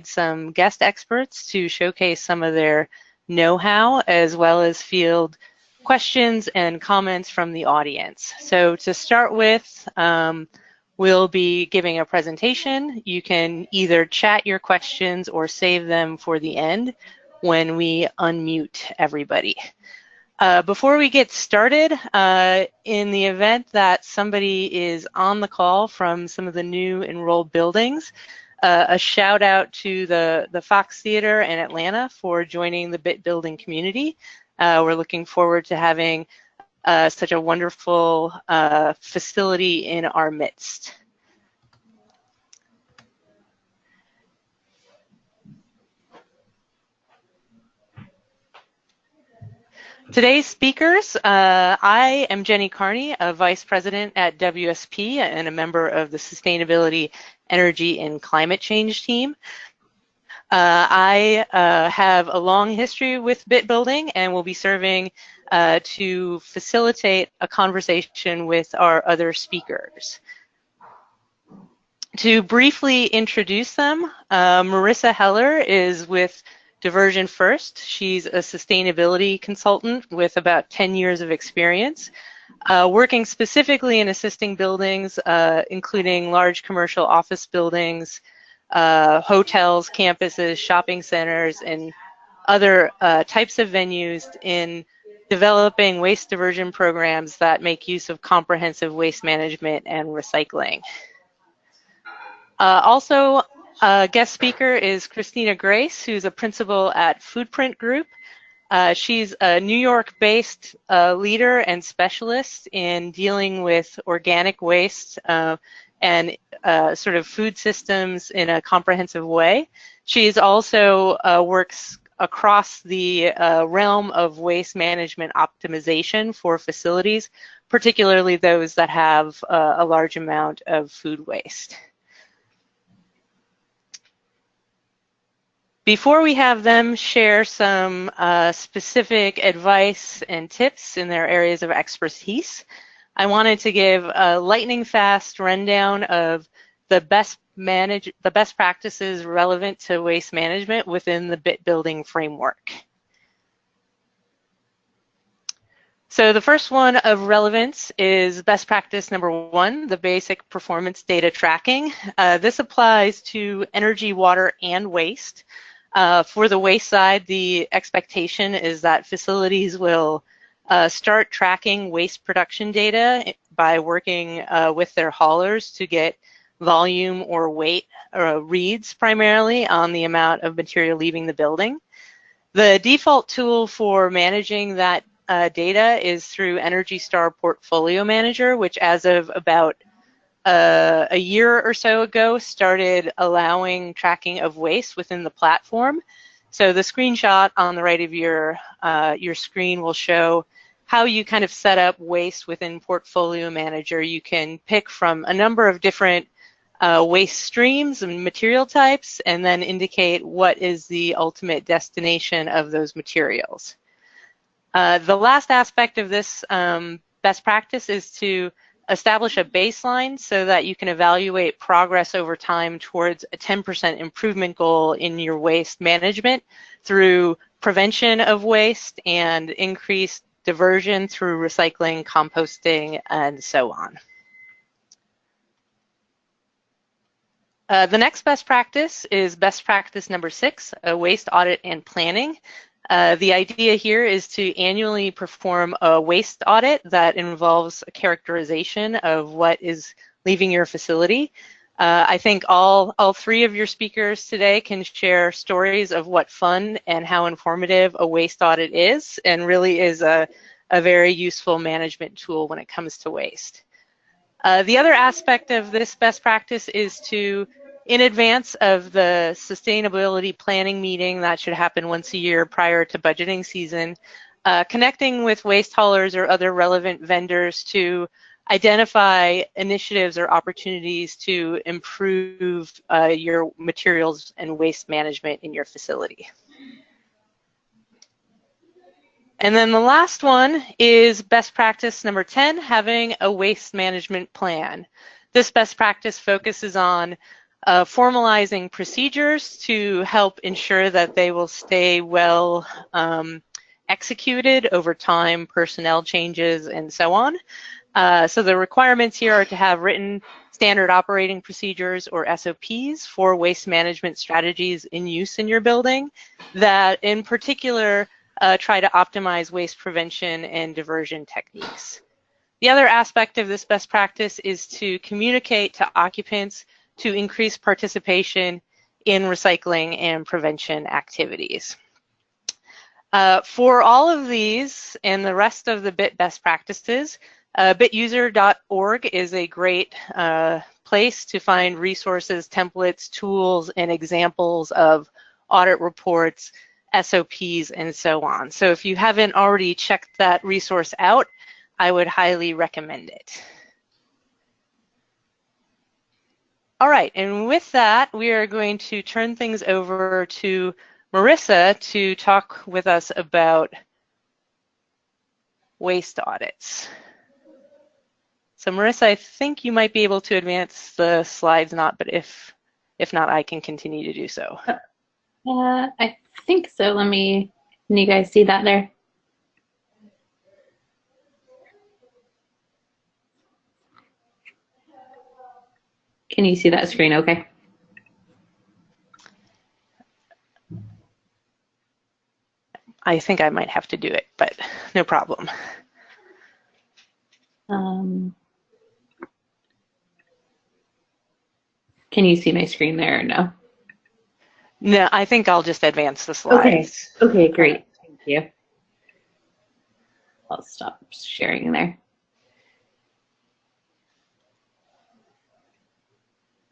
some guest experts to showcase some of their know-how, as well as field questions and comments from the audience. So to start with, we'll be giving a presentation. You can either chat your questions or save them for the end when we unmute everybody. Before we get started, in the event that somebody is on the call from some of the new enrolled buildings, a shout out to the Fox Theater in Atlanta for joining the BIT building community. We're looking forward to having such a wonderful facility in our midst. Today's speakers, I am Jenny Carney, a Vice President at WSP and a member of the Sustainability, Energy, and Climate Change team. I have a long history with BIT building and will be serving to facilitate a conversation with our other speakers. To briefly introduce them, Marissa Heller is with Diversion First. She's a sustainability consultant with about 10 years of experience, working specifically in assisting buildings, including large commercial office buildings, hotels, campuses, shopping centers, and other types of venues in developing waste diversion programs that make use of comprehensive waste management and recycling. Also, a guest speaker is Christina Grace, who's a principal at Foodprint Group. She's a New York-based leader and specialist in dealing with organic waste and sort of food systems in a comprehensive way. She's also works across the realm of waste management optimization for facilities, particularly those that have a large amount of food waste. Before we have them share some specific advice and tips in their areas of expertise, I wanted to give a lightning fast rundown of the best practices relevant to waste management within the BIT building framework. So the first one of relevance is best practice number 1, the basic performance data tracking. This applies to energy, water, and waste. For the waste side, the expectation is that facilities will start tracking waste production data by working with their haulers to get volume or weight reads primarily on the amount of material leaving the building. The default tool for managing that data is through Energy Star Portfolio Manager, which as of about a year or so ago started allowing tracking of waste within the platform. So the screenshot on the right of your screen will show how you kind of set up waste within Portfolio Manager. You can pick from a number of different waste streams and material types and then indicate what is the ultimate destination of those materials. The last aspect of this best practice is to establish a baseline so that you can evaluate progress over time towards a 10% improvement goal in your waste management through prevention of waste and increased diversion through recycling, composting, and so on. The next best practice is best practice number 6, a waste audit and planning. The idea here is to annually perform a waste audit that involves a characterization of what is leaving your facility. I think all 3 of your speakers today can share stories of what fun and how informative a waste audit is, and really is a very useful management tool when it comes to waste. The other aspect of this best practice is to, in advance of the sustainability planning meeting that should happen once a year prior to budgeting season, connecting with waste haulers or other relevant vendors to identify initiatives or opportunities to improve your materials and waste management in your facility. And then the last one is best practice number 10, having a waste management plan. This best practice focuses on formalizing procedures to help ensure that they will stay well executed over time, personnel changes, and so on. So the requirements here are to have written standard operating procedures, or SOPs, for waste management strategies in use in your building that in particular try to optimize waste prevention and diversion techniques. The other aspect of this best practice is to communicate to occupants to increase participation in recycling and prevention activities. For all of these and the rest of the BIT best practices, bituser.org is a great place to find resources, templates, tools, and examples of audit reports, SOPs, and so on. So if you haven't already checked that resource out, I would highly recommend it. All right, and with that, we are going to turn things over to Marissa to talk with us about waste audits. So Marissa, I think you might be able to advance the slides, but if not, I can continue to do so. I think so. Can you guys see that there? Can you see that screen okay? I think I might have to do it, but no problem. Can you see my screen there or no? No, I think I'll just advance the slides. Okay, great. Thank you. I'll stop sharing there.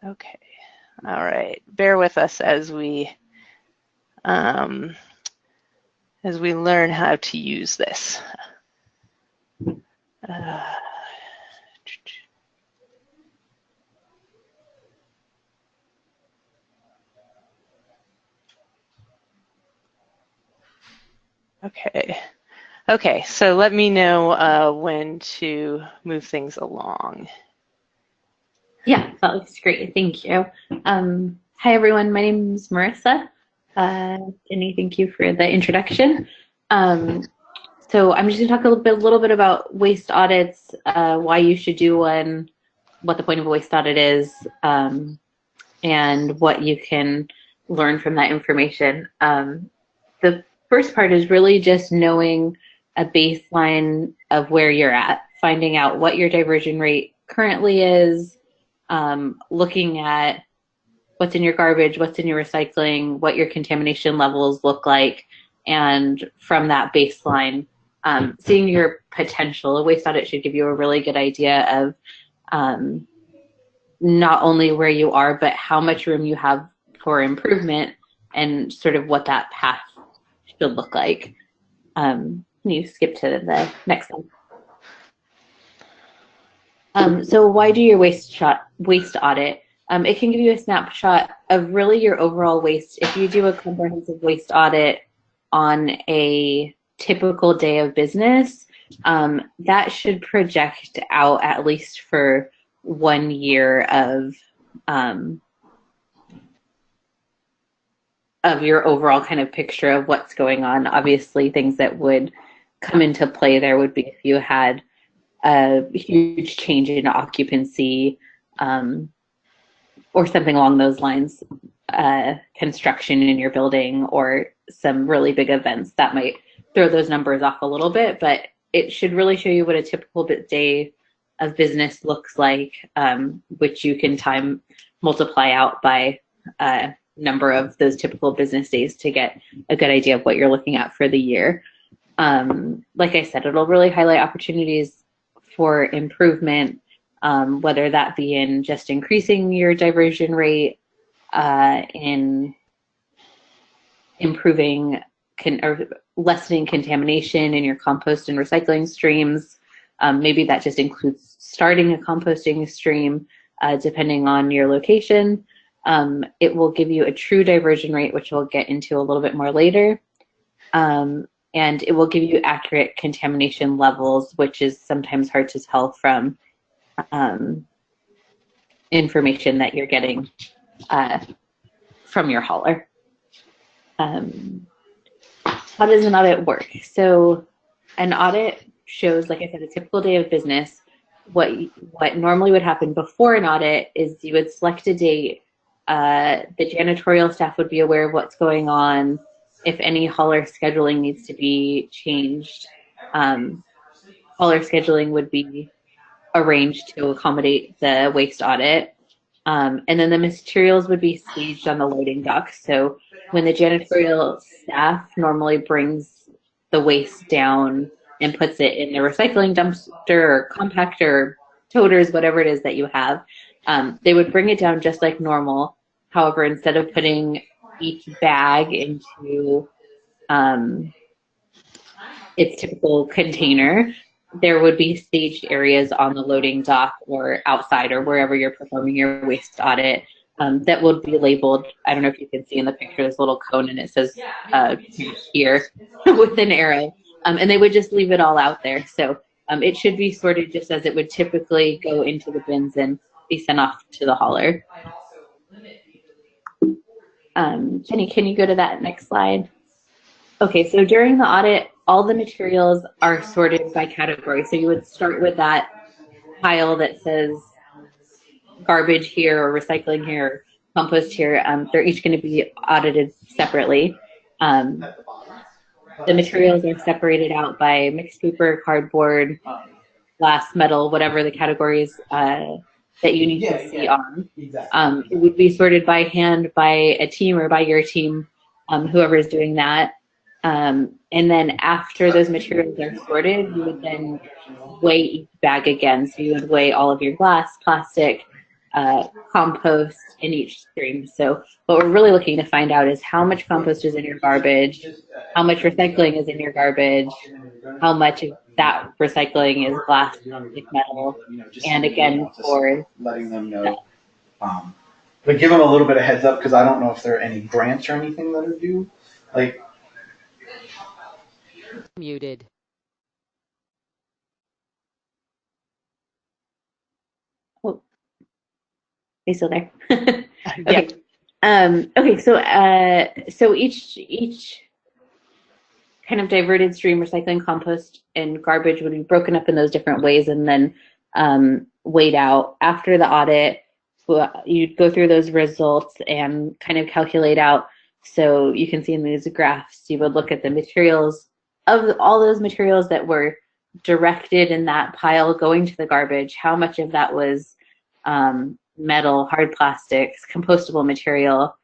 Okay. All right. Bear with us as we learn how to use this. Okay, so let me know when to move things along. Yeah, that looks great. Thank you. Hi, everyone. My name is Marissa. Jenny, thank you for the introduction. So I'm just going to talk a little bit about waste audits, why you should do one, what the point of a waste audit is, and what you can learn from that information. The first part is really just knowing a baseline of where you're at, finding out what your diversion rate currently is, looking at what's in your garbage, what's in your recycling, what your contamination levels look like, and from that baseline, seeing your potential. A waste audit should give you a really good idea of not only where you are, but how much room you have for improvement and sort of what that path should look like. Can you skip to the next one? So why do your waste audit? It can give you a snapshot of really your overall waste. If you do a comprehensive waste audit on a typical day of business, that should project out at least for 1 year of your overall kind of picture of what's going on. Obviously, things that would come into play there would be if you had a huge change in occupancy, or something along those lines, construction in your building, or some really big events that might throw those numbers off a little bit, but it should really show you what a typical day of business looks like, which you can multiply out by a number of those typical business days to get a good idea of what you're looking at for the year. Like I said, it'll really highlight opportunities for improvement, whether that be in just increasing your diversion rate, in improving or lessening contamination in your compost and recycling streams. Maybe that just includes starting a composting stream, depending on your location. It will give you a true diversion rate, which we'll get into a little bit more later. And it will give you accurate contamination levels, which is sometimes hard to tell from information that you're getting from your hauler. How does an audit work? So an audit shows, like I said, a typical day of business. What normally would happen before an audit is you would select a date. The janitorial staff would be aware of what's going on. If any hauler scheduling needs to be changed, hauler scheduling would be arranged to accommodate the waste audit. And then the materials would be staged on the loading dock. So when the janitorial staff normally brings the waste down and puts it in the recycling dumpster or compactor, toters, whatever it is that you have, they would bring it down just like normal. However, instead of putting each bag into its typical container, there would be staged areas on the loading dock or outside or wherever you're performing your waste audit that would be labeled. I don't know if you can see in the picture this little cone, and it says here with an arrow. And they would just leave it all out there. So it should be sorted just as it would typically go into the bins and be sent off to the hauler. Jenny, can you go to that next slide? Okay, so during the audit, all the materials are sorted by category. So you would start with that pile that says garbage here or recycling here, or compost here. They're each going to be audited separately. The materials are separated out by mixed paper, cardboard, glass, metal, whatever the categories that you need to see on. It would be sorted by hand by a team or by your team, whoever is doing that. And then after those materials are sorted, you would then weigh each bag again. So you would weigh all of your glass, plastic, compost in each stream. So what we're really looking to find out is how much compost is in your garbage, how much recycling is in your garbage, how much of that recycling is glass, plastic, metal, and again for letting them know. But give them a little bit of heads up, because I don't know if there are any grants or anything that are due. Like, Muted. Oh, are you still there? Okay. Okay. So each kind of diverted stream, recycling, compost, and garbage would be broken up in those different ways, and then weighed out. After the audit, you'd go through those results and kind of calculate out. So you can see in these graphs, you would look at the materials of all those materials that were directed in that pile going to the garbage, how much of that was metal, hard plastics, compostable material.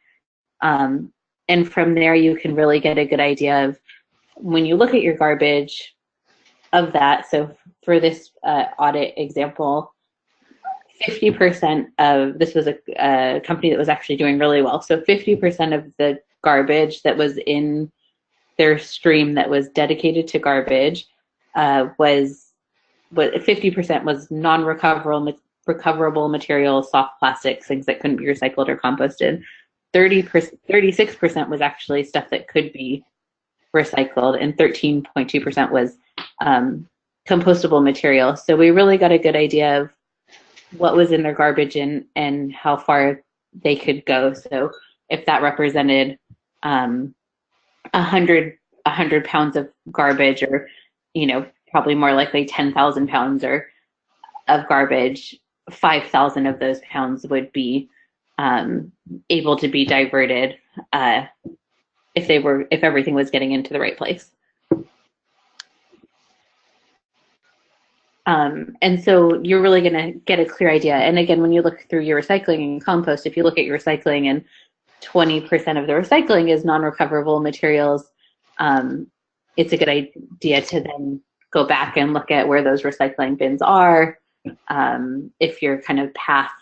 And from there, you can really get a good idea of, when you look at your garbage of that. So for this audit example, 50% of, this was a company that was actually doing really well. So 50% of the garbage that was in their stream that was dedicated to garbage was 50% was non-recoverable materials, soft plastics, things that couldn't be recycled or composted. 36% was actually stuff that could be recycled, and 13.2% was compostable material. So we really got a good idea of what was in their garbage and how far they could go. So if that represented 100 pounds of garbage, or probably more likely 10,000 pounds of garbage, 5,000 of those pounds would be able to be diverted if everything was getting into the right place. And so you're really going to get a clear idea. And again, when you look through your recycling and compost, if you look at your recycling and 20% of the recycling is non-recoverable materials, it's a good idea to then go back and look at where those recycling bins are. If your kind of path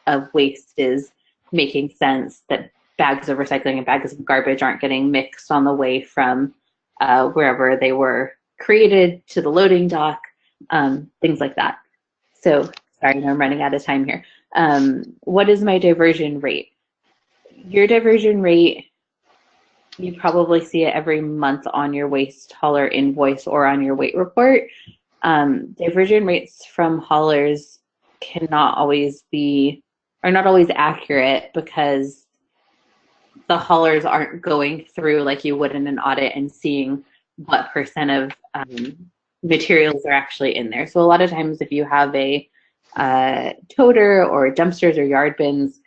of waste is making sense, that bags of recycling and bags of garbage aren't getting mixed on the way from wherever they were created to the loading dock, things like that. So sorry, I'm running out of time here. What is my diversion rate? Your diversion rate, you probably see it every month on your waste hauler invoice or on your weight report. Diversion rates from haulers cannot always be are not always accurate because the haulers aren't going through like you would in an audit and seeing what percent of materials are actually in there. So a lot of times if you have a toter or dumpsters or yard bins,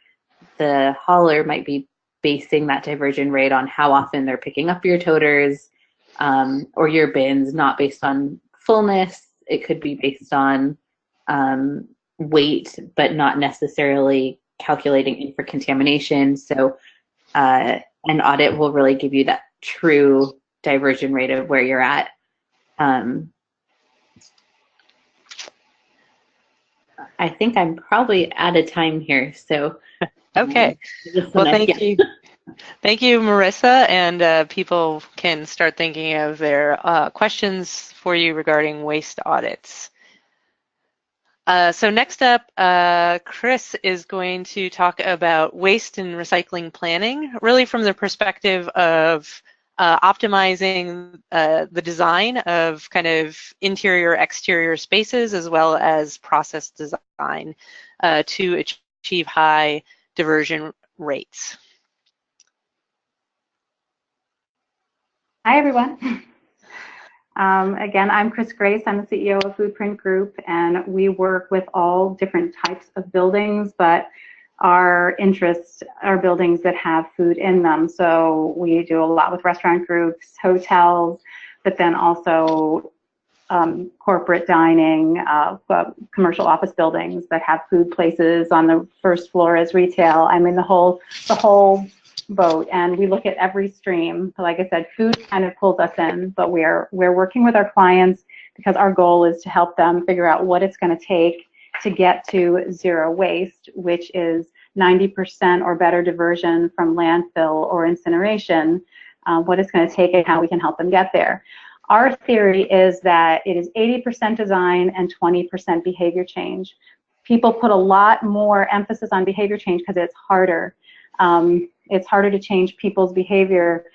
the hauler might be basing that diversion rate on how often they're picking up your toters or your bins, not based on fullness. It could be based on weight, but not necessarily calculating in for contamination. So an audit will really give you that true diversion rate of where you're at. I think I'm probably out of time here, so. Okay. Well, thank you. Thank you, Marissa, and people can start thinking of their questions for you regarding waste audits. So next up, Chris is going to talk about waste and recycling planning, really from the perspective of optimizing the design of kind of interior, exterior spaces, as well as process design to achieve high diversion rates. Hi, everyone. Again, I'm Chris Grace. I'm the CEO of Foodprint Group, and we work with all different types of buildings, but our interests are buildings that have food in them. So we do a lot with restaurant groups, hotels, but then also corporate dining, commercial office buildings that have food places on the first floor as retail. I mean, the whole boat, and we look at every stream. Like I said, food kind of pulls us in, but we're working with our clients because our goal is to help them figure out what it's going to take to get to zero waste, which is 90% or better diversion from landfill or incineration, what it's going to take and how we can help them get there. Our theory is that it is 80% design and 20% behavior change. People put a lot more emphasis on behavior change because it's harder. It's harder to change people's behavior,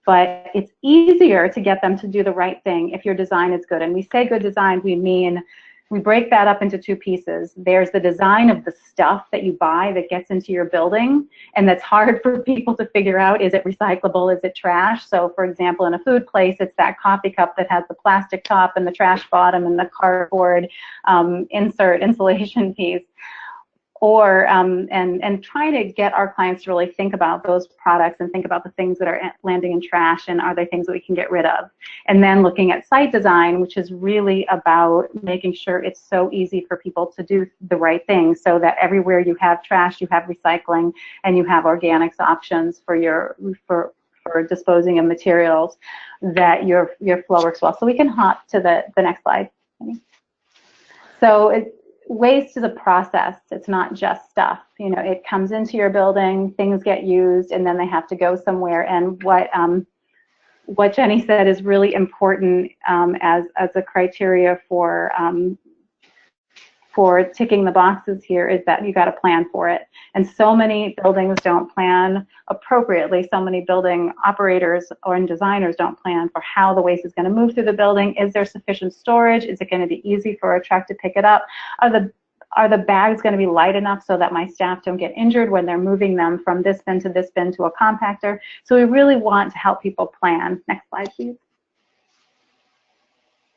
but it's easier to get them to do the right thing if your design is good. And we say good design, we mean, we break that up into two pieces. There's the design of the stuff that you buy that gets into your building, and that's hard for people to figure out. Is it recyclable? Is it trash? So for example, in a food place, it's that coffee cup that has the plastic top and the trash bottom and the cardboard insert insulation piece. Or and trying to get our clients to really think about those products and think about the things that are landing in trash, and are they things that we can get rid of. And then looking at site design, which is really about making sure it's so easy for people to do the right thing, so that everywhere you have trash, you have recycling, and you have organics options for for disposing of materials, that your flow works well. So we can hop to the next slide. So waste is a process. It's not just stuff. You know, it comes into your building, things get used, and then they have to go somewhere. And what Jenny said is really important as a criteria for ticking the boxes here is that you got to plan for it. And so many buildings don't plan appropriately. So many building operators or designers don't plan for how the waste is going to move through the building. Is there sufficient storage? Is it going to be easy for a truck to pick it up? Are the bags going to be light enough so that my staff don't get injured when they're moving them from this bin to a compactor? So we really want to help people plan. Next slide, please.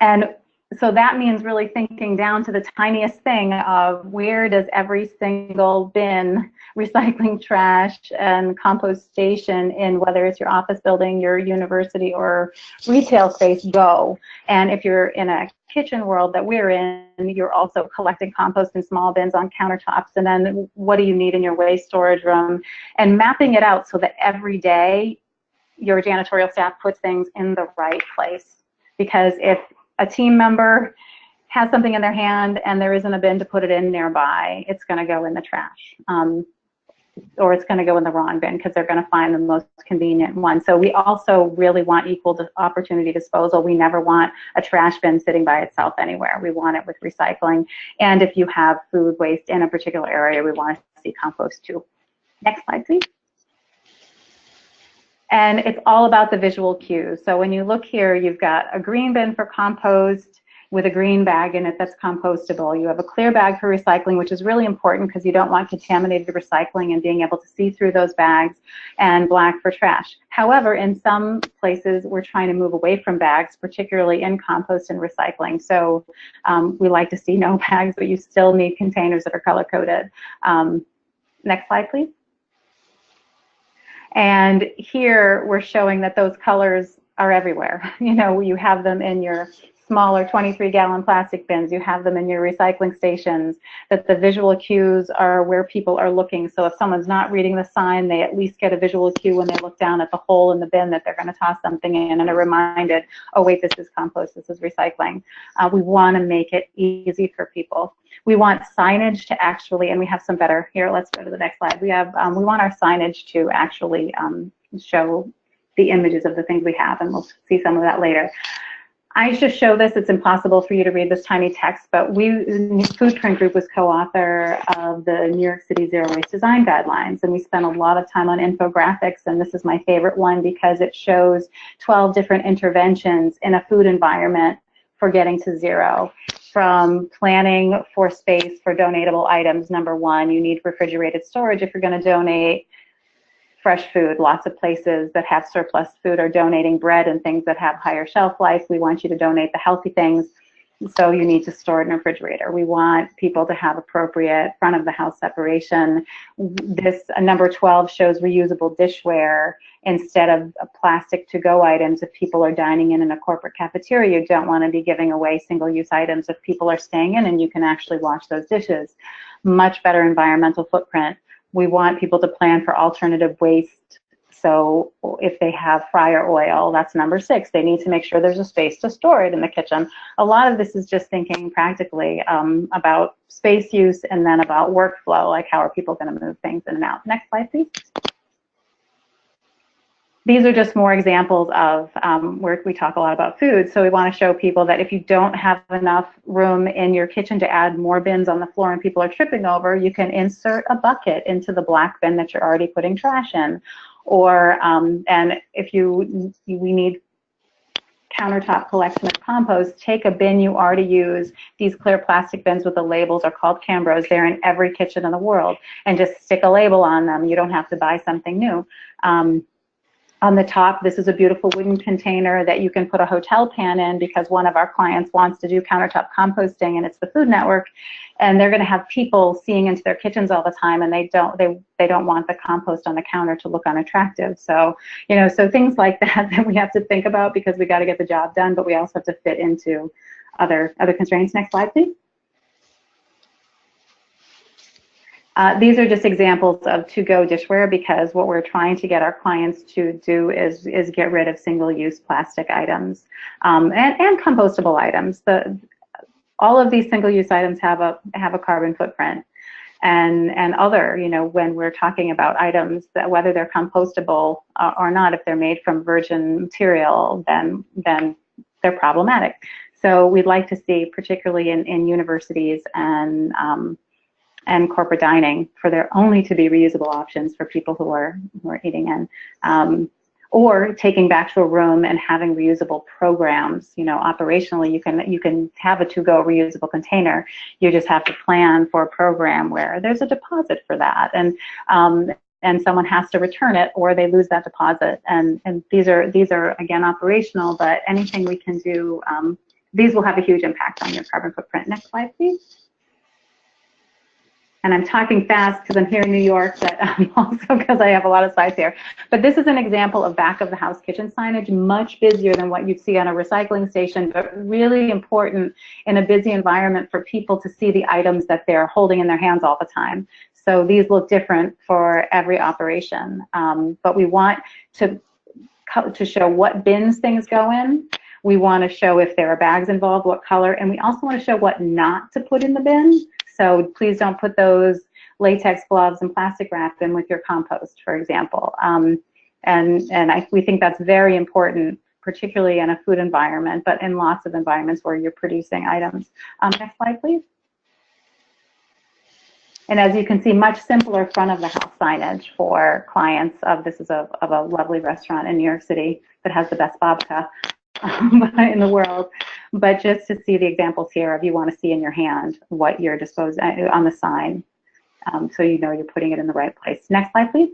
And so that means really thinking down to the tiniest thing of where does every single bin, recycling, trash, and compost station in whether it's your office building, your university, or retail space go. And if you're in a kitchen world that we're in, you're also collecting compost in small bins on countertops. And then what do you need in your waste storage room? And mapping it out so that every day your janitorial staff puts things in the right place. Because if a team member has something in their hand and there isn't a bin to put it in nearby, it's going to go in the trash. Or it's going to go in the wrong bin because they're going to find the most convenient one. So we also really want equal opportunity disposal. We never want a trash bin sitting by itself anywhere. We want it with recycling. And if you have food waste in a particular area, we want to see compost too. Next slide, please. And it's all about the visual cues. So when you look here, you've got a green bin for compost, with a green bag in it that's compostable. You have a clear bag for recycling, which is really important because you don't want contaminated recycling and being able to see through those bags, and black for trash. However, in some places, we're trying to move away from bags, particularly in compost and recycling. So we like to see no bags, but you still need containers that are color-coded. Next slide, please. And here we're showing that those colors are everywhere. You know, you have them in your smaller 23-gallon plastic bins, you have them in your recycling stations, that the visual cues are where people are looking. So if someone's not reading the sign, they at least get a visual cue when they look down at the hole in the bin that they're going to toss something in, and are reminded, oh wait, this is compost, this is recycling. We want to make it easy for people. We want signage to actually, and we have some better, here, let's go to the next slide. We have, we want our signage to actually show the images of the things we have, and we'll see some of that later. I just show this, it's impossible for you to read this tiny text, but Foodprint Group was co-author of the New York City Zero Waste Design Guidelines, and we spent a lot of time on infographics, and this is my favorite one because it shows 12 different interventions in a food environment for getting to zero. From planning for space for donatable items, number one, you need refrigerated storage if you're going to donate fresh food. Lots of places that have surplus food are donating bread and things that have higher shelf life. We want you to donate the healthy things, so you need to store it in a refrigerator. We want people to have appropriate front of the house separation. This number 12 shows reusable dishware instead of plastic to-go items. If people are dining in a corporate cafeteria, you don't want to be giving away single-use items if people are staying in and you can actually wash those dishes. Much better environmental footprint. We want people to plan for alternative waste. So if they have fryer oil, that's number 6. They need to make sure there's a space to store it in the kitchen. A lot of this is just thinking practically about space use and then about workflow, like how are people going to move things in and out. Next slide, please. These are just more examples of where we talk a lot about food. So we want to show people that if you don't have enough room in your kitchen to add more bins on the floor and people are tripping over, you can insert a bucket into the black bin that you're already putting trash in. Or, and if we need countertop collection of compost, take a bin you already use. These clear plastic bins with the labels are called Cambros. They're in every kitchen in the world. And just stick a label on them. You don't have to buy something new. On the top, this is a beautiful wooden container that you can put a hotel pan in because one of our clients wants to do countertop composting, and it's the Food Network, and they're going to have people seeing into their kitchens all the time, and they don't want the compost on the counter to look unattractive. So, you know, so things like that we have to think about because we got to get the job done, but we also have to fit into other constraints. Next slide, please. These are just examples of to-go dishware because what we're trying to get our clients to do is get rid of single-use plastic items and compostable items. All of these single-use items have a carbon footprint, and other, you know, when we're talking about items that whether they're compostable or not, if they're made from virgin material, then they're problematic. So we'd like to see, particularly in universities and corporate dining, for there only to be reusable options for people who are eating in, or taking back to a room and having reusable programs. You know, operationally, you can have a to-go reusable container. You just have to plan for a program where there's a deposit for that, and someone has to return it, or they lose that deposit. And these are again operational, but anything we can do, these will have a huge impact on your carbon footprint. Next slide, please. And I'm talking fast because I'm here in New York, but also because I have a lot of slides here. But this is an example of back of the house kitchen signage, much busier than what you'd see on a recycling station, but really important in a busy environment for people to see the items that they're holding in their hands all the time. So these look different for every operation, but we want to show what bins things go in. We want to show if there are bags involved, what color, and we also want to show what not to put in the bin. So please don't put those latex gloves and plastic wrap in with your compost, for example. We think that's very important, particularly in a food environment, but in lots of environments where you're producing items. Next slide, please. And as you can see, much simpler front of the house signage for clients of, this is of a lovely restaurant in New York City that has the best babka in the world. but just to see the examples here if you want to see in your hand what you're disposing on the sign, so you know you're putting it in the right place. Next slide, please.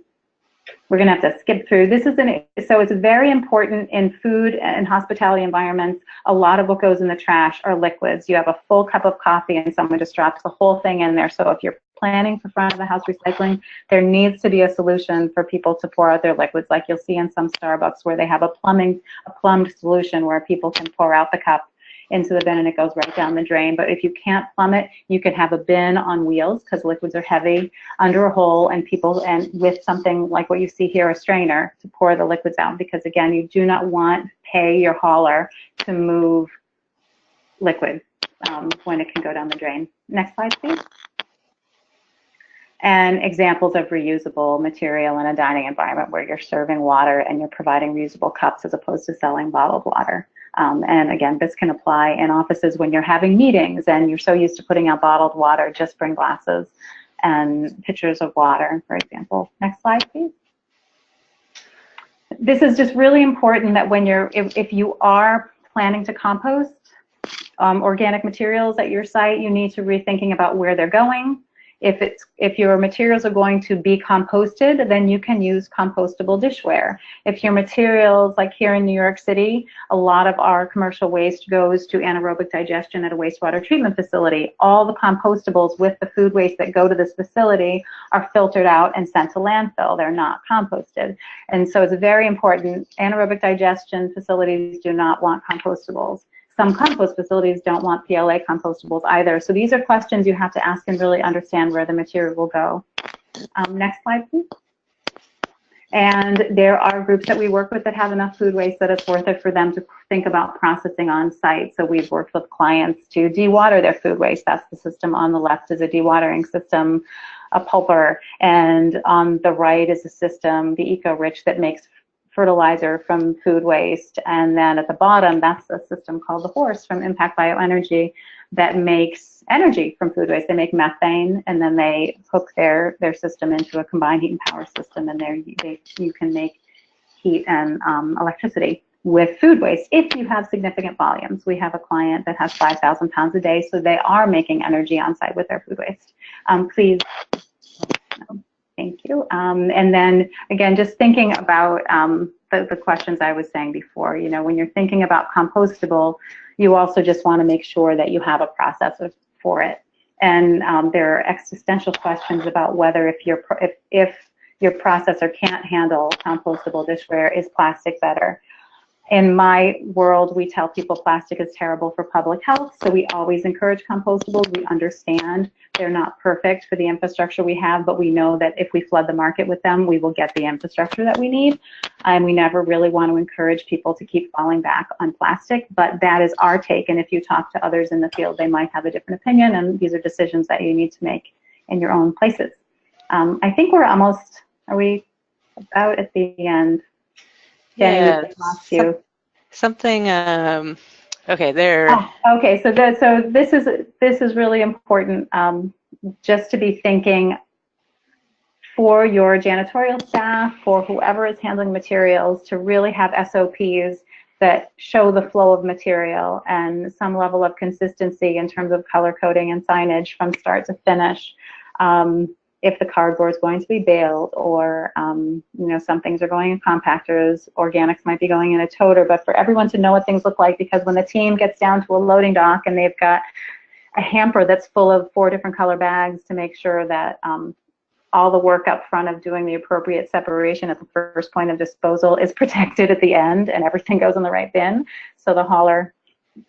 We're going to have to skip through. So it's very important in food and hospitality environments. A lot of what goes in the trash are liquids. You have a full cup of coffee and someone just drops the whole thing in there. So if you're planning for front of the house recycling, there needs to be a solution for people to pour out their liquids, like you'll see in some Starbucks where they have a plumbed solution where people can pour out the cup into the bin and it goes right down the drain. But if you can't plumb it, you can have a bin on wheels, because liquids are heavy, under a hole, and with something like what you see here, a strainer, to pour the liquids out, because again, you do not want to pay your hauler to move liquid when it can go down the drain. Next slide, please. And examples of reusable material in a dining environment where you're serving water and you're providing reusable cups as opposed to selling bottled water. And again, this can apply in offices when you're having meetings and you're so used to putting out bottled water. Just bring glasses and pitchers of water, for example. Next slide, please. This is just really important that when if you are planning to compost organic materials at your site, you need to rethinking about where they're going. If your materials are going to be composted, then you can use compostable dishware. If your materials, like here in New York City, a lot of our commercial waste goes to anaerobic digestion at a wastewater treatment facility. All the compostables with the food waste that go to this facility are filtered out and sent to landfill. They're not composted. And so it's very important. Anaerobic digestion facilities do not want compostables. Some compost facilities don't want PLA compostables either. So these are questions you have to ask and really understand where the material will go. Next slide, please. And there are groups that we work with that have enough food waste that it's worth it for them to think about processing on site. So we've worked with clients to dewater their food waste. That's the system on the left is a dewatering system, a pulper, and on the right is a system, the EcoRich, that makes fertilizer from food waste. And then at the bottom, that's a system called the Horse from Impact Bioenergy that makes energy from food waste. They make methane, and then they hook their system into a combined heat and power system, and there you can make heat and electricity with food waste if you have significant volumes. We have a client that has 5,000 pounds a day, so they are making energy on site with their food waste. Please. Thank you. And then again, just thinking about the questions I was saying before, you know, when you're thinking about compostable, you also just want to make sure that you have a process for it. And there are existential questions about whether if your processor can't handle compostable dishware, is plastic better? In my world, we tell people plastic is terrible for public health, so we always encourage compostables. We understand they're not perfect for the infrastructure we have, but we know that if we flood the market with them, we will get the infrastructure that we need. And we never really want to encourage people to keep falling back on plastic, but that is our take. And if you talk to others in the field, they might have a different opinion, and these are decisions that you need to make in your own places. I think we're almost, are we about at the end? Yeah, Something. Okay, there. Oh, okay, so this is really important. Just to be thinking for your janitorial staff, for whoever is handling materials, to really have SOPs that show the flow of material and some level of consistency in terms of color coding and signage from start to finish. If the cardboard is going to be baled, or you know, some things are going in compactors, organics might be going in a toter, but for everyone to know what things look like, because when the team gets down to a loading dock and they've got a hamper that's full of 4 different color bags, to make sure that all the work up front of doing the appropriate separation at the first point of disposal is protected at the end, and everything goes in the right bin, so the hauler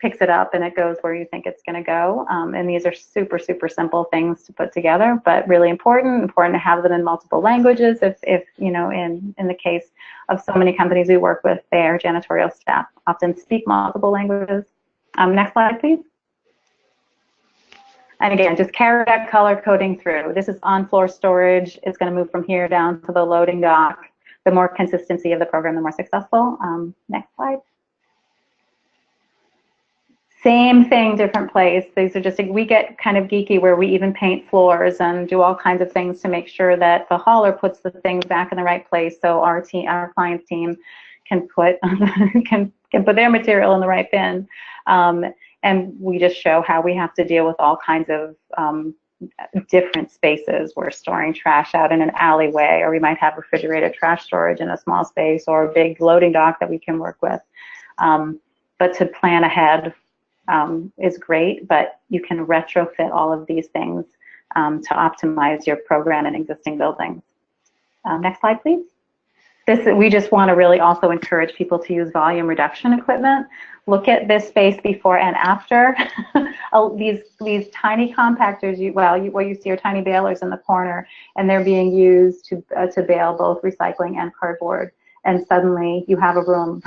picks it up and it goes where you think it's going to go. And these are super, super simple things to put together, but really important to have them in multiple languages. If you know, in the case of so many companies we work with, their janitorial staff often speak multiple languages. Next slide, please. And again, just carry that color coding through. This is on-floor storage. It's going to move from here down to the loading dock. The more consistency of the program, the more successful. Next slide. Same thing, different place. These are just, we get kind of geeky where we even paint floors and do all kinds of things to make sure that the hauler puts the things back in the right place, so our client's team can put can put their material in the right bin. And we just show how we have to deal with all kinds of different spaces. We're storing trash out in an alleyway, or we might have refrigerated trash storage in a small space, or a big loading dock that we can work with. But to plan ahead is great, but you can retrofit all of these things to optimize your program in existing buildings. Next slide, please. We just want to really also encourage people to use volume reduction equipment. Look at this space before and after. These tiny compactors, what you see are tiny balers in the corner, and they're being used to bale both recycling and cardboard. And suddenly you have a room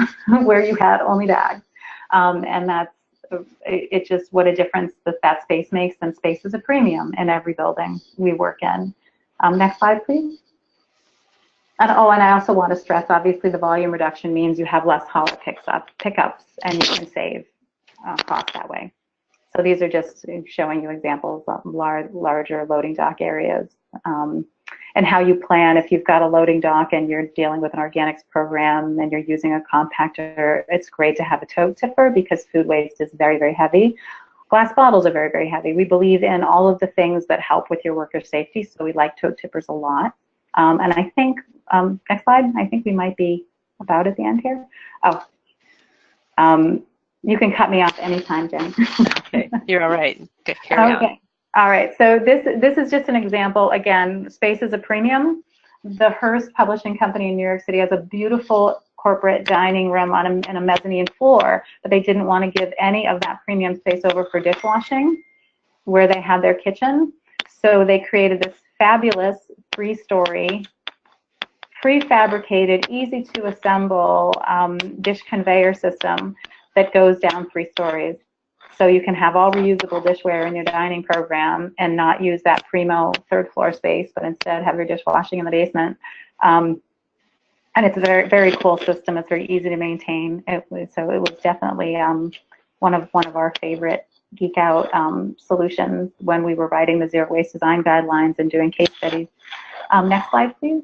where you had only bags. And that's just what a difference that space makes, and space is a premium in every building we work in. Next slide, please. And I also want to stress, obviously, the volume reduction means you have less hauler pickups, and you can save cost that way. So these are just showing you examples of larger loading dock areas, and how you plan. If you've got a loading dock and you're dealing with an organics program and you're using a compactor, it's great to have a tote tipper, because food waste is very, very heavy. Glass bottles are very, very heavy. We believe in all of the things that help with your worker safety, so we like tote tippers a lot. And I think, next slide, I think we might be about at the end here. You can cut me off anytime, Jen. Okay, you're all right. Good, carry on. All right, so this is just an example. Again, space is a premium. The Hearst Publishing Company in New York City has a beautiful corporate dining room on a mezzanine floor, but they didn't want to give any of that premium space over for dishwashing, where they had their kitchen. So they created this fabulous 3-story, prefabricated, easy to assemble dish conveyor system that goes down 3 stories. So you can have all reusable dishware in your dining program and not use that primo 3rd floor space, but instead have your dishwashing in the basement. And it's a very, very cool system. It's very easy to maintain. So it was definitely one of our favorite geek out solutions when we were writing the zero waste design guidelines and doing case studies. Next slide, please.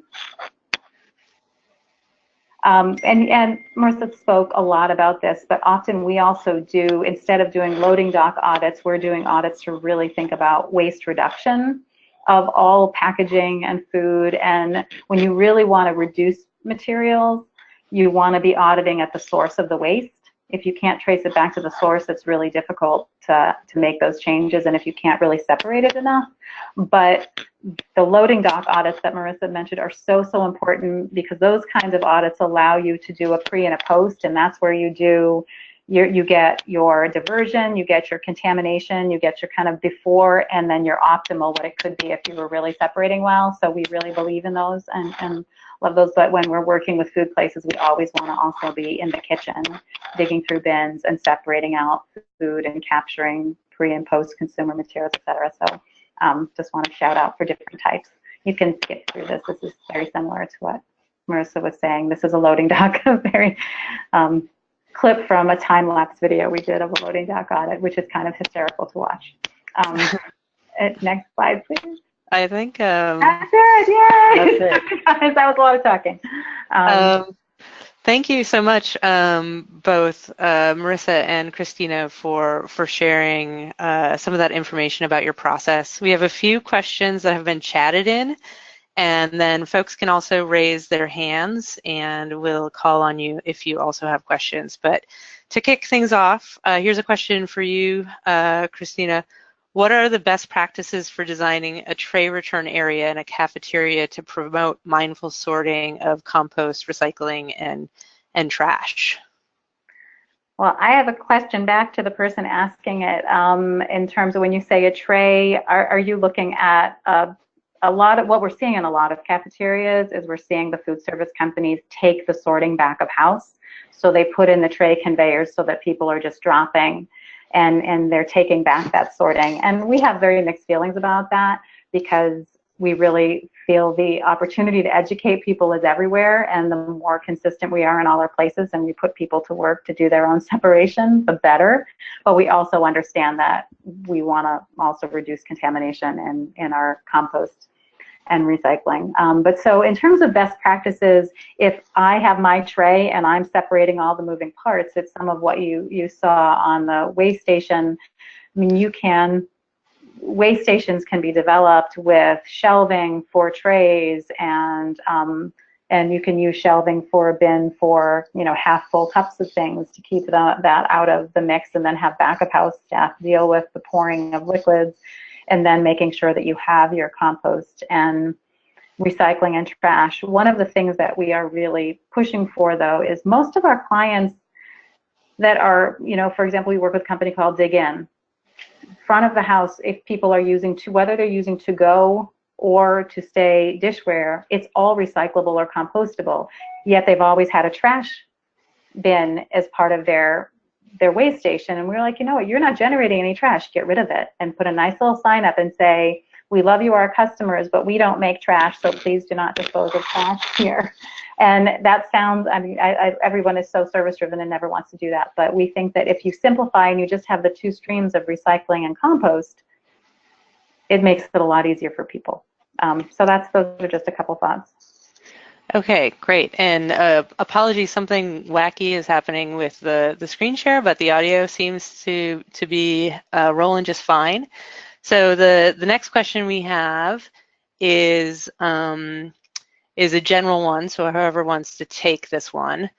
And Marissa spoke a lot about this, but often we also do, instead of doing loading dock audits, we're doing audits to really think about waste reduction of all packaging and food. And when you really want to reduce materials, you want to be auditing at the source of the waste. If you can't trace it back to the source, it's really difficult to make those changes, and if you can't really separate it enough. But the loading dock audits that Marissa mentioned are so, so important, because those kinds of audits allow you to do a pre and a post, and that's where you get your diversion, you get your contamination, you get your kind of before, and then your optimal, what it could be if you were really separating well. So we really believe in those and love those. But when we're working with food places, we always want to also be in the kitchen, digging through bins and separating out food and capturing pre and post consumer materials, et cetera. So just want to shout out for different types. You can skip through this. This is very similar to what Marissa was saying. This is a loading dock, a very clip from a time-lapse video we did of a loading dock audit, which is kind of hysterical to watch. Next slide, please. I think that's it. Yay! That's it. Guys, that was a lot of talking. Thank you so much, both Marissa and Christina, for sharing some of that information about your process. We have a few questions that have been chatted in, and then folks can also raise their hands, and we'll call on you if you also have questions. But to kick things off, here's a question for you, Christina. What are the best practices for designing a tray return area in a cafeteria to promote mindful sorting of compost, recycling, and trash? Well, I have a question back to the person asking it. In terms of when you say a tray, are you looking at a lot of what we're seeing in a lot of cafeterias is we're seeing the food service companies take the sorting back of house. So they put in the tray conveyors so that people are just dropping, and they're taking back that sorting. And we have very mixed feelings about that, because we really feel the opportunity to educate people is everywhere, and the more consistent we are in all our places and we put people to work to do their own separation, the better. But we also understand that we want to also reduce contamination in our compost and recycling. But so in terms of best practices, if I have my tray and I'm separating all the moving parts, it's some of what you saw on the weigh station. I mean, weigh stations can be developed with shelving for trays, and you can use shelving for a bin for, half full cups of things to keep that out of the mix, and then have back of house staff deal with the pouring of liquids, and then making sure that you have your compost and recycling and trash. One of the things that we are really pushing for, though, is most of our clients that are, for example, we work with a company called Dig In. Front of the house, if people are whether they're using to go or to stay dishware, it's all recyclable or compostable. Yet they've always had a trash bin as part of their waste station. And we're like, you know what, you're not generating any trash, get rid of it. And put a nice little sign up and say, we love you, our customers, but we don't make trash, so please do not dispose of trash here. And that sounds, everyone is so service driven and never wants to do that. But we think that if you simplify and you just have the two streams of recycling and compost, it makes it a lot easier for people. So those are just a couple thoughts. Okay, great. And apologies, something wacky is happening with the screen share, but the audio seems to be rolling just fine. So the next question we have is a general one, so whoever wants to take this one.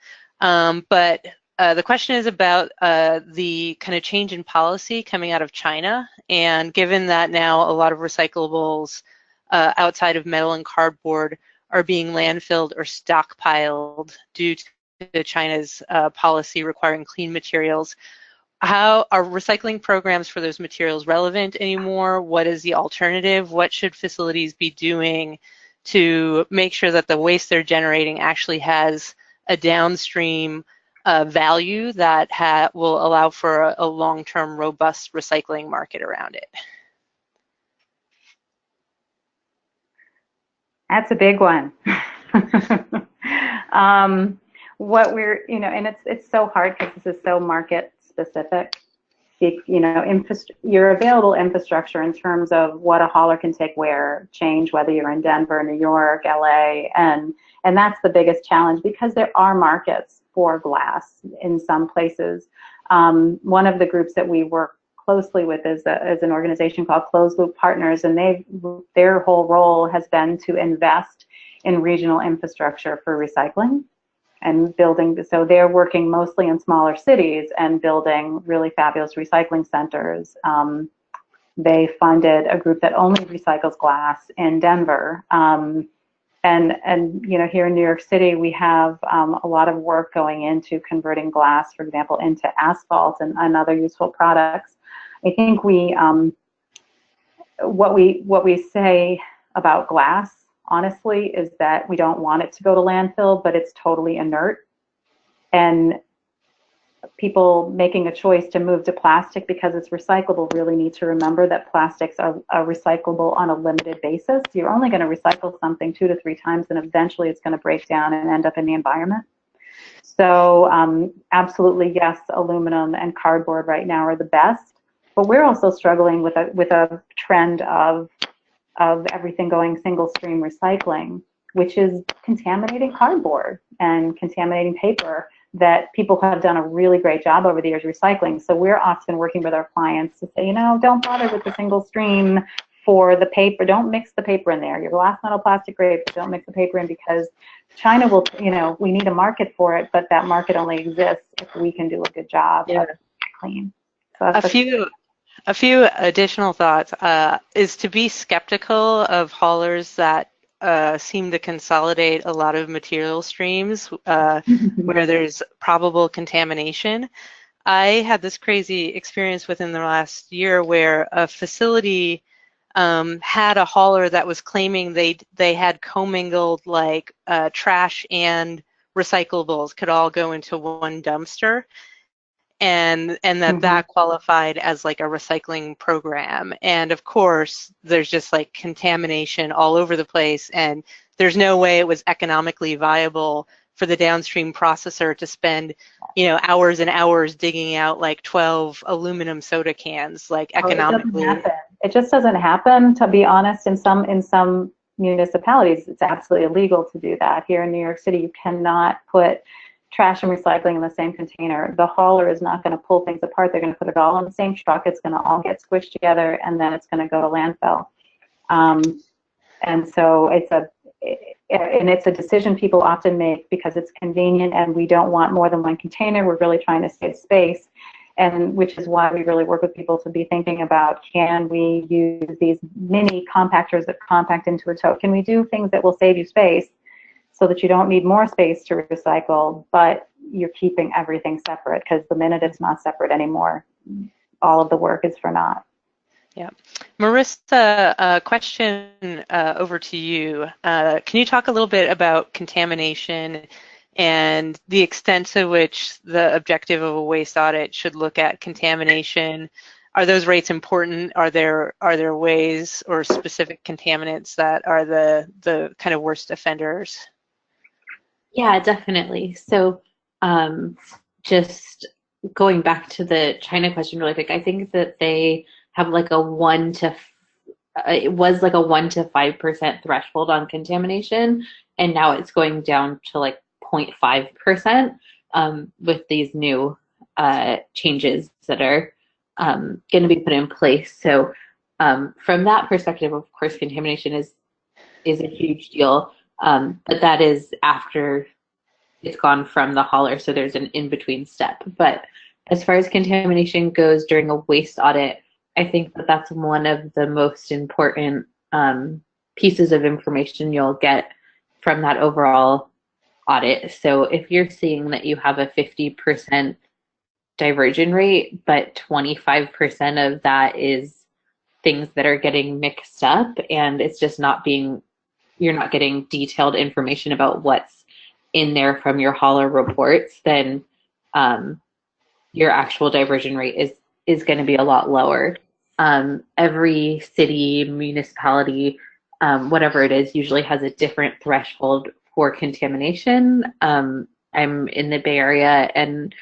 But the question is about the kind of change in policy coming out of China, and given that now a lot of recyclables outside of metal and cardboard are being landfilled or stockpiled due to China's policy requiring clean materials. How are recycling programs for those materials relevant anymore? What is the alternative? What should facilities be doing to make sure that the waste they're generating actually has a downstream value that will allow for a long-term robust recycling market around it? That's a big one. What we're, and it's so hard because this is so market specific. Your available infrastructure in terms of what a hauler can take where change, whether you're in Denver, New York, LA, and that's the biggest challenge, because there are markets for glass in some places. One of the groups that we work closely with is an organization called Closed Loop Partners, and their whole role has been to invest in regional infrastructure for recycling and building. So they're working mostly in smaller cities and building really fabulous recycling centers. They funded a group that only recycles glass in Denver. And here in New York City, we have a lot of work going into converting glass, for example, into asphalt and other useful products. I think what we say about glass, honestly, is that we don't want it to go to landfill, but it's totally inert. And people making a choice to move to plastic because it's recyclable really need to remember that plastics are recyclable on a limited basis. You're only going to recycle something 2 to 3 times, and eventually it's going to break down and end up in the environment. So absolutely, yes, aluminum and cardboard right now are the best, but we're also struggling with a trend of everything going single stream recycling, which is contaminating cardboard and contaminating paper that people have done a really great job over the years recycling. So we're often working with our clients to say, don't bother with the single stream for the paper. Don't mix the paper in there. Your glass, metal, plastic, great, but don't mix the paper in, because China will, we need a market for it, but that market only exists if we can do a good job of clean. So a few additional thoughts is to be skeptical of haulers that seem to consolidate a lot of material streams where there's probable contamination. I had this crazy experience within the last year where a facility had a hauler that was claiming they had commingled trash and recyclables could all go into one dumpster, and that qualified as a recycling program. And of course, there's just contamination all over the place, and there's no way it was economically viable for the downstream processor to spend hours and hours digging out 12 aluminum soda cans economically. It just doesn't happen, to be honest. In some municipalities, it's absolutely illegal to do that. Here in New York City, you cannot put trash and recycling in the same container. The hauler is not going to pull things apart. They're going to put it all in the same truck. It's going to all get squished together, and then it's going to go to landfill. And so it's a decision people often make because it's convenient, and we don't want more than one container. We're really trying to save space, and which is why we really work with people to be thinking about, can we use these mini compactors that compact into a tote? Can we do things that will save you space so that you don't need more space to recycle, but you're keeping everything separate? Because the minute it's not separate anymore, all of the work is for naught. Yeah. Marissa, a question over to you. Can you talk a little bit about contamination and the extent to which the objective of a waste audit should look at contamination? Are those rates important? Are there ways or specific contaminants that are the kind of worst offenders? Yeah, definitely. So just going back to the China question really quick, I think that they have like a 1 to 5% threshold on contamination, and now it's going down to like 0.5% with these new changes that are going to be put in place. So from that perspective, of course, contamination is a huge deal, but that is after it's gone from the hauler, so there's an in-between step. But as far as contamination goes during a waste audit, I think that that's one of the most important pieces of information you'll get from that overall audit. So if you're seeing that you have a 50% diversion rate, but 25% of that is things that are getting mixed up, and it's just you're not getting detailed information about what's in there from your hauler reports, then your actual diversion rate is going to be a lot lower. Every city, municipality, whatever it is, usually has a different threshold for contamination. I'm in the Bay Area, and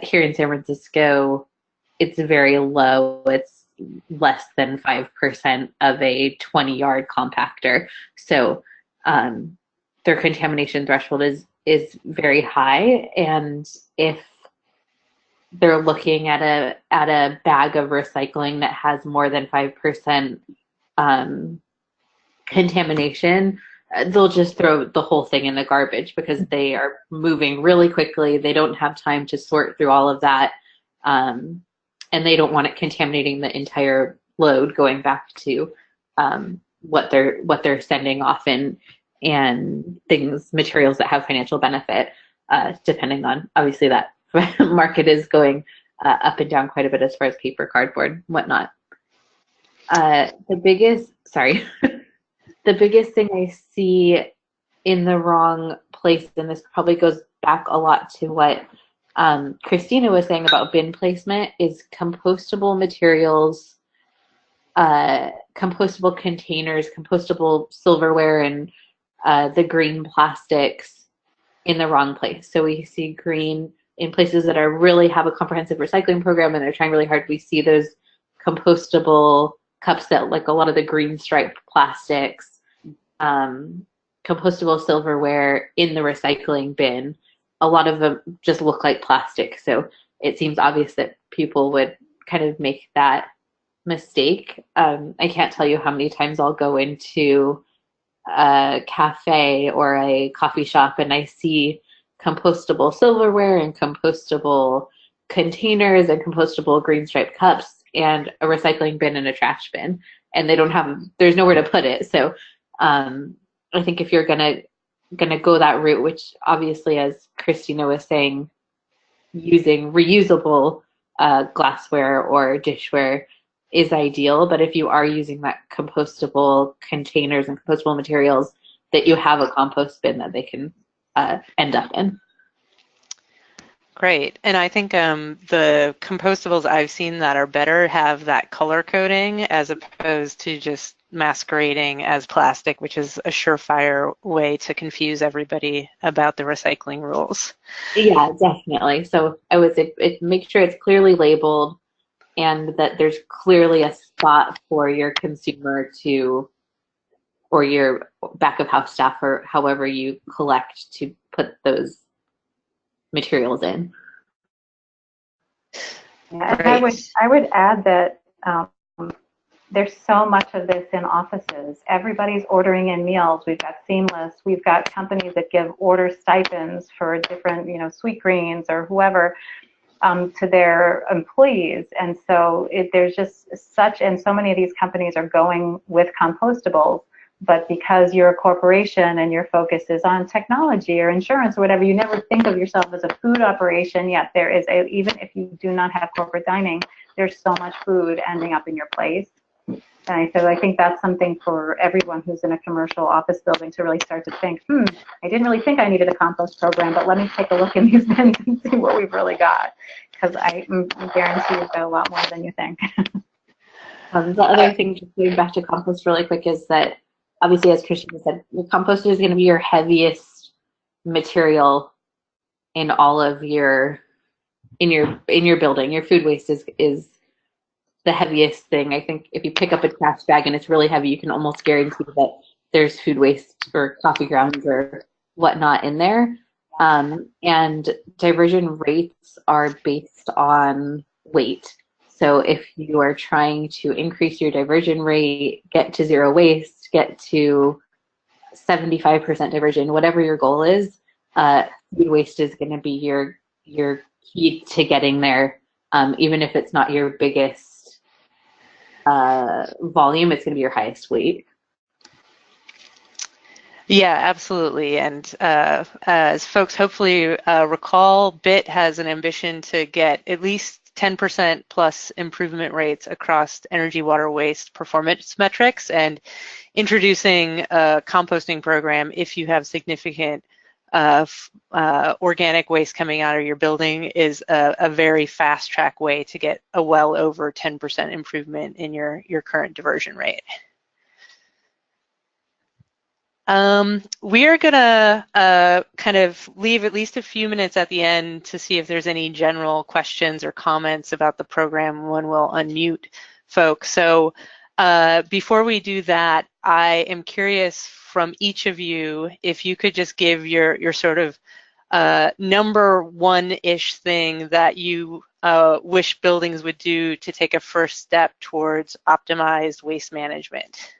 here in San Francisco, it's very low. It's less than 5% of a 20-yard compactor. So their contamination threshold is very high, and if they're looking at a bag of recycling that has more than 5% contamination, they'll just throw the whole thing in the garbage because they are moving really quickly. They don't have time to sort through all of that, and they don't want it contaminating the entire load going back to what they're sending off and materials that have financial benefit, depending on, obviously, that market is going up and down quite a bit as far as paper, cardboard, whatnot. The biggest thing I see in the wrong place, and this probably goes back a lot to what Christina was saying about bin placement, is compostable materials, compostable containers, compostable silverware, and the green plastics in the wrong place. So we see green in places that really have a comprehensive recycling program and they're trying really hard. We see those compostable cups that, like a lot of the green striped plastics, compostable silverware in the recycling bin. A lot of them just look like plastic. So it seems obvious that people would kind of make that mistake. I can't tell you how many times I'll go into a cafe or a coffee shop and I see compostable silverware and compostable containers and compostable green striped cups and a recycling bin and a trash bin, and there's nowhere to put it. So I think if you're gonna go that route, which obviously, as Christina was saying, using reusable glassware or dishware is ideal, but if you are using that compostable containers and compostable materials, that you have a compost bin that they can end up in. Great. And I think the compostables I've seen that are better have that color coding as opposed to just masquerading as plastic, which is a surefire way to confuse everybody about the recycling rules. Yeah, definitely. So I would say make sure it's clearly labeled and that there's clearly a spot for your consumer to or your back of house staff, or however you collect to put those materials in. Yeah, and I would add that there's so much of this in offices. Everybody's ordering in meals. We've got Seamless. We've got companies that give order stipends for different, Sweetgreens or whoever to their employees. And so there's just and so many of these companies are going with compostables. But because you're a corporation and your focus is on technology or insurance or whatever, you never think of yourself as a food operation, yet there is even if you do not have corporate dining, there's so much food ending up in your place. And so I think that's something for everyone who's in a commercial office building to really start to think, I didn't really think I needed a compost program, but let me take a look in these bins and see what we've really got. Because I guarantee you've got a lot more than you think. The other thing, just going back to compost really quick, is that obviously, as Christina said, the compost is going to be your heaviest material in all of your building. Your food waste is the heaviest thing. I think if you pick up a trash bag and it's really heavy, you can almost guarantee that there's food waste or coffee grounds or whatnot in there. And diversion rates are based on weight. So if you are trying to increase your diversion rate, get to zero waste, get to 75% diversion, whatever your goal is, food waste is going to be your key to getting there. Even if it's not your biggest volume, it's going to be your highest weight. Yeah, absolutely. And as folks hopefully recall, BIT has an ambition to get at least 10% plus improvement rates across energy, water, waste performance metrics, and introducing a composting program if you have significant organic waste coming out of your building is a very fast track way to get a well over 10% improvement in your current diversion rate. We are gonna kind of leave at least a few minutes at the end to see if there's any general questions or comments about the program when we'll unmute folks. So before we do that, I am curious from each of you if you could just give your sort of number one-ish thing that you wish buildings would do to take a first step towards optimized waste management.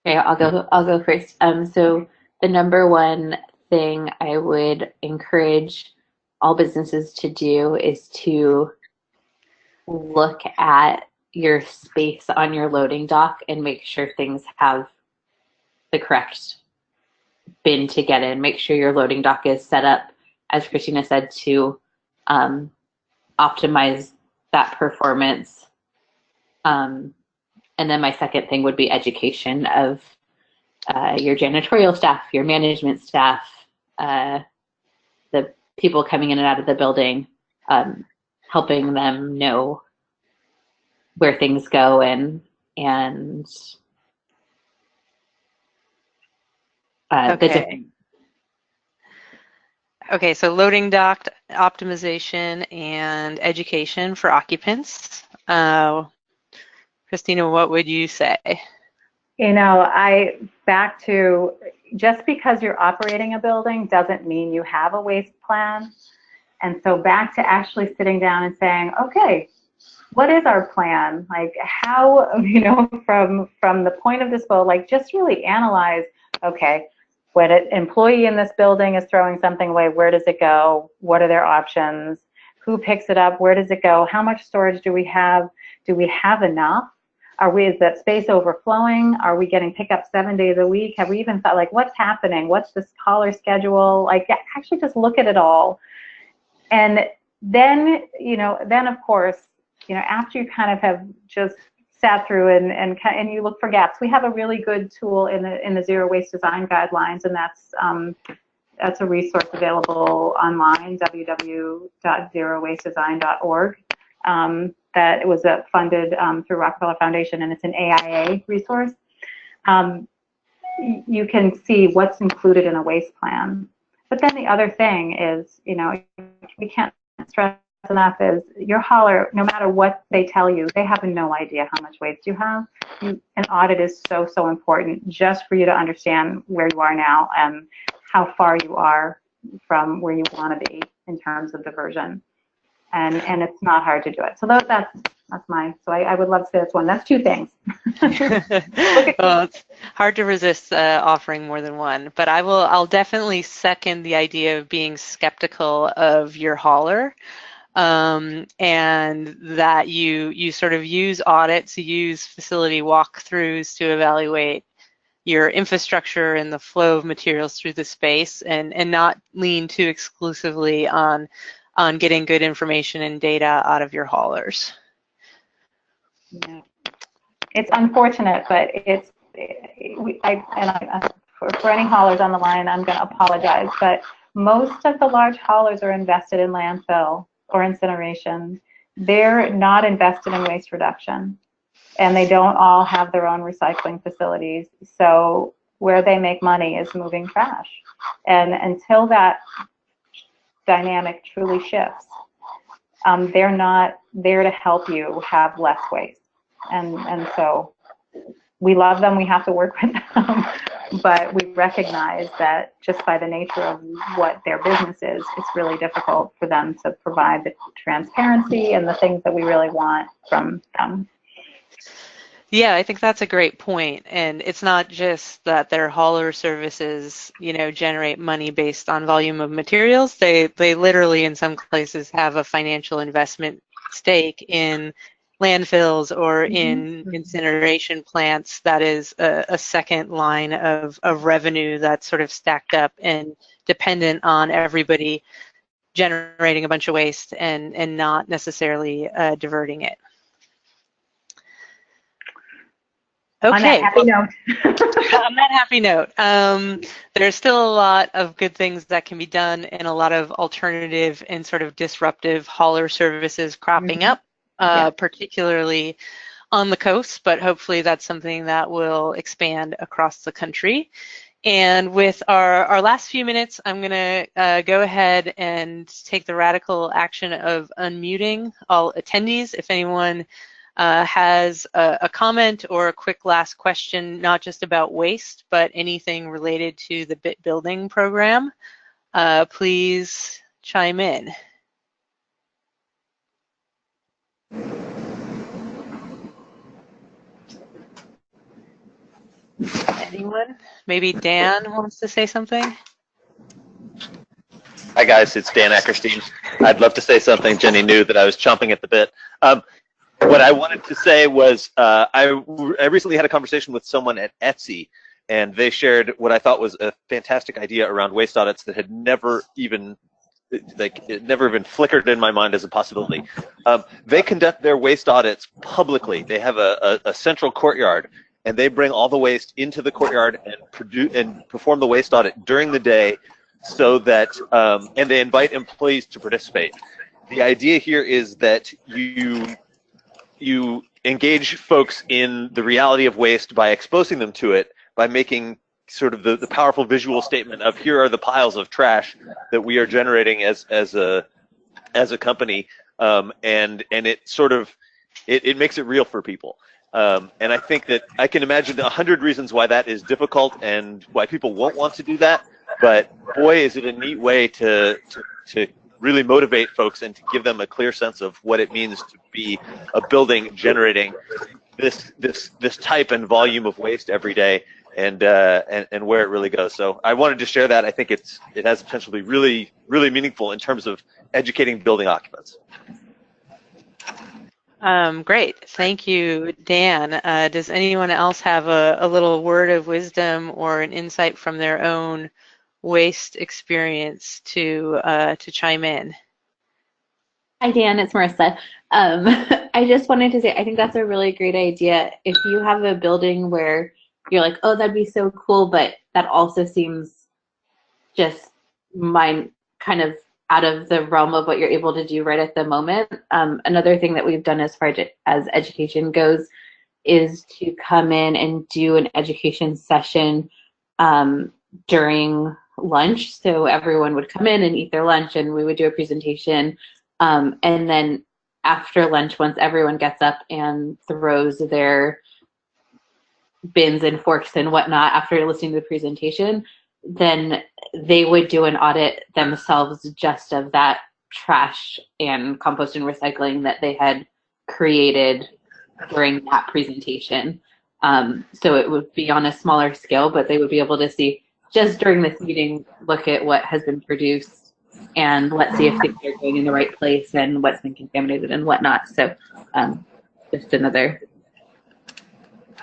Okay, I'll go first. So the number one thing I would encourage all businesses to do is to look at your space on your loading dock and make sure things have the correct bin to get in. Make sure your loading dock is set up, as Christina said, to optimize that performance. And then my second thing would be education of your janitorial staff, your management staff, the people coming in and out of the building, helping them know where things go and the different. Okay, so loading dock optimization and education for occupants. Christina, what would you say? Back to just because you're operating a building doesn't mean you have a waste plan. And so back to actually sitting down and saying, okay, what is our plan? Like how, from the point of disposal, like just really analyze, okay, when an employee in this building is throwing something away, where does it go? What are their options? Who picks it up? Where does it go? How much storage do we have? Do we have enough? Is that space overflowing? Are we getting pickup 7 days a week? Have we even thought, like, what's happening? What's this caller schedule? Like, actually just look at it all. And then, of course, after you kind of have just sat through and you look for gaps, we have a really good tool in the Zero Waste Design Guidelines, and that's a resource available online, www.zerowastedesign.org. That it was funded through Rockefeller Foundation, and it's an AIA resource. You can see what's included in a waste plan. But then the other thing is, we can't stress enough is your hauler, no matter what they tell you, they have no idea how much waste you have. An audit is so, so important just for you to understand where you are now and how far you are from where you want to be in terms of diversion. And it's not hard to do it. So that's mine. So I would love to say that's one. That's two things. Well, it's hard to resist offering more than one, but I'll definitely second the idea of being skeptical of your hauler, and that you sort of use audits, use facility walkthroughs to evaluate your infrastructure and the flow of materials through the space, and not lean too exclusively on getting good information and data out of your haulers. Yeah. It's unfortunate, but for any haulers on the line, I'm going to apologize, but most of the large haulers are invested in landfill or incineration. They're not invested in waste reduction, and they don't all have their own recycling facilities. So where they make money is moving trash. And until that dynamic truly shifts, they're not there to help you have less waste. And so we love them, we have to work with them, but we recognize that just by the nature of what their business is, it's really difficult for them to provide the transparency and the things that we really want from them. Yeah, I think that's a great point. And it's not just that their hauler services, generate money based on volume of materials. They literally, in some places, have a financial investment stake in landfills or in incineration plants. That is a second line of revenue that's sort of stacked up and dependent on everybody generating a bunch of waste and not necessarily diverting it. Okay. On that happy note. On that happy note, there's still a lot of good things that can be done and a lot of alternative and sort of disruptive hauler services cropping up, particularly on the coast, but hopefully that's something that will expand across the country. And with our last few minutes, I'm going to go ahead and take the radical action of unmuting all attendees. If anyone has a comment or a quick last question, not just about waste, but anything related to the BIT Building program, please chime in. Anyone? Maybe Dan wants to say something? Hi guys, it's Dan Ackerstein. I'd love to say something. Jenny knew that I was chomping at the bit. What I wanted to say was I recently had a conversation with someone at Etsy, and they shared what I thought was a fantastic idea around waste audits that had never even flickered in my mind as a possibility. They conduct their waste audits publicly. They have a central courtyard, and they bring all the waste into the courtyard and perform the waste audit during the day, so that and they invite employees to participate. The idea here is that you engage folks in the reality of waste by exposing them to it, by making sort of the powerful visual statement of here are the piles of trash that we are generating as a company, and it sort of it makes it real for people. And I think that I can imagine 100 reasons why that is difficult and why people won't want to do that. But boy, is it a neat way to really motivate folks and to give them a clear sense of what it means to be a building generating this type and volume of waste every day, and where it really goes. So I wanted to share that. I think it has potential to be really, really meaningful in terms of educating building occupants. Great, thank you, Dan. Does anyone else have a little word of wisdom or an insight from their own waste experience to chime in? Hi, Dan, it's Marissa. I just wanted to say, I think that's a really great idea. If you have a building where you're like, oh, that'd be so cool, but that also seems just kind of out of the realm of what you're able to do right at the moment. Another thing that we've done as far as education goes is to come in and do an education session during lunch. So everyone would come in and eat their lunch, and we would do a presentation And then after lunch, once everyone gets up and throws their bins and forks and whatnot after listening to the presentation, then they would do an audit themselves just of that trash and compost and recycling that they had created during that presentation. So it would be on a smaller scale, but they would be able to see just during this meeting, look at what has been produced and let's see if things are going in the right place and what's been contaminated and whatnot. So just another,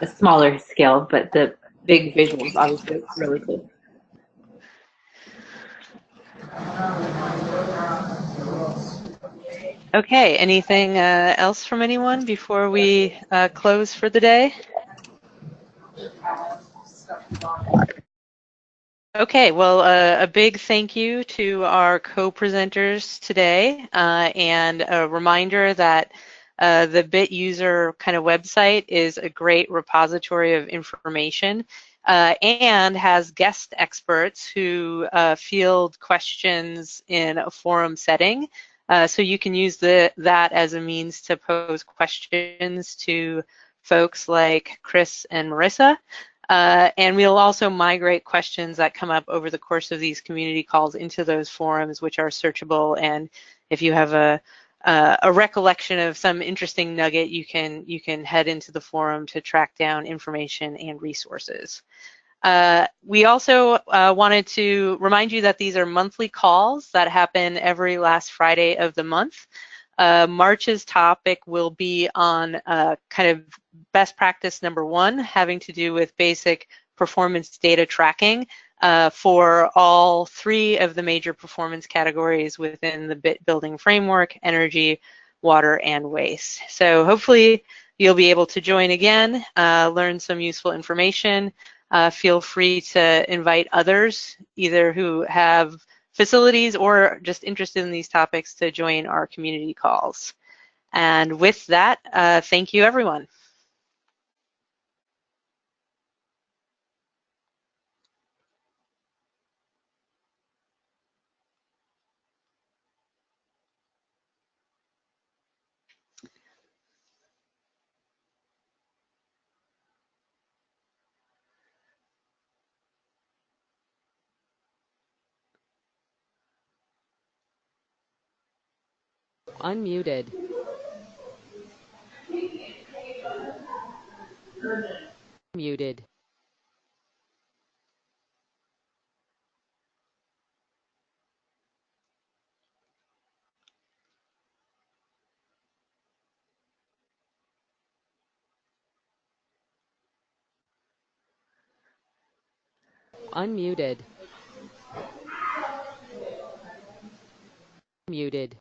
a smaller scale, but the big visuals obviously really cool. Okay, anything else from anyone before we close for the day? Okay, well, a big thank you to our co-presenters today, and a reminder that the BitUser kind of website is a great repository of information and has guest experts who field questions in a forum setting. So you can use that as a means to pose questions to folks like Chris and Marissa. And we'll also migrate questions that come up over the course of these community calls into those forums, which are searchable. And if you have a recollection of some interesting nugget, you can head into the forum to track down information and resources. We also wanted to remind you that these are monthly calls that happen every last Friday of the month. March's topic will be on kind of best practice number 1, having to do with basic performance data tracking for all 3 of the major performance categories within the BIT building framework: energy, water, and waste. So hopefully you'll be able to join again, learn some useful information. Feel free to invite others, either who have facilities or just interested in these topics, to join our community calls. And with that, thank you, everyone. Unmuted. Muted. Unmuted. Muted.